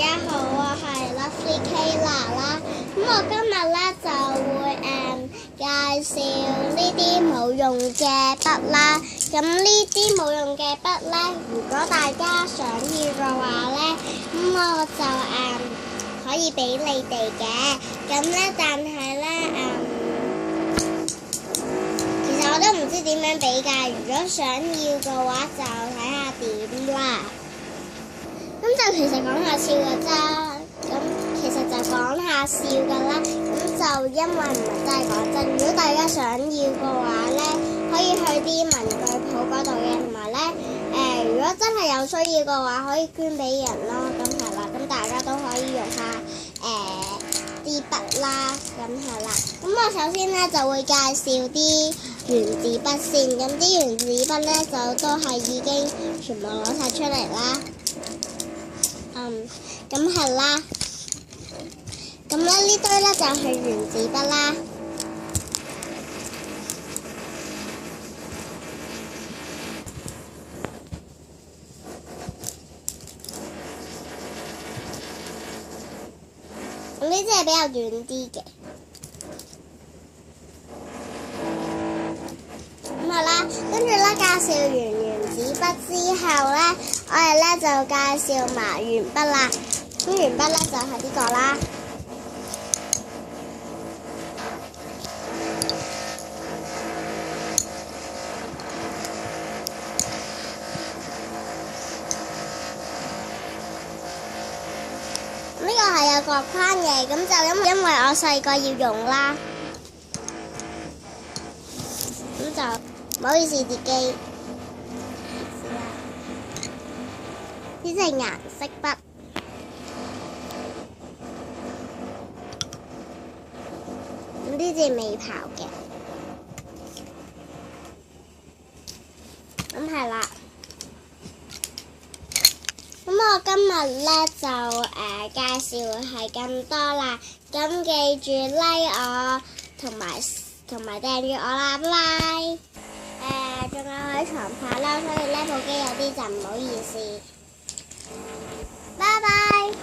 家好，我係 Lovely Kayla 啦。咁我今日咧就會介紹呢啲冇用嘅筆啦。咁呢啲冇用嘅筆咧，如果大家想要嘅話咧，咁我就可以俾你哋嘅。咁咧，但係咧其實我都唔知點樣俾㗎。如果想要嘅話，就睇下點啦。咁就其實講下笑㗎咋，咁其實就講下笑㗎啦。咁就因為唔係真係講真。如果大家想要嘅話咧，可以去啲文具鋪嗰度嘅，同埋咧如果真係有需要嘅話，可以捐俾人咯。咁係啦，咁大家都可以用下啲筆啦。咁係啦，咁我首先咧就會介紹啲原子筆先。咁啲原子筆咧就都係已經全部攞晒出嚟啦。咁係啦，咁咧呢堆咧就係原子筆啦。咁呢啲係比較短啲嘅。咁係啦，跟住咧介紹完原子筆之後咧，我哋咧就介紹埋鉛筆啦。咁鉛筆咧就係呢個啦。呢個係有個框嘅，咁就因為我細個要用啦，咁就唔好意思跌機。呢隻顏色筆。呢隻未刨嘅，咁係啦。咁我今日咧就介紹係咁多啦。咁記住 like 我同埋訂閱我啦，拜拜。仲有喺床拍啦，所以呢部機有啲就唔好意思。拜拜。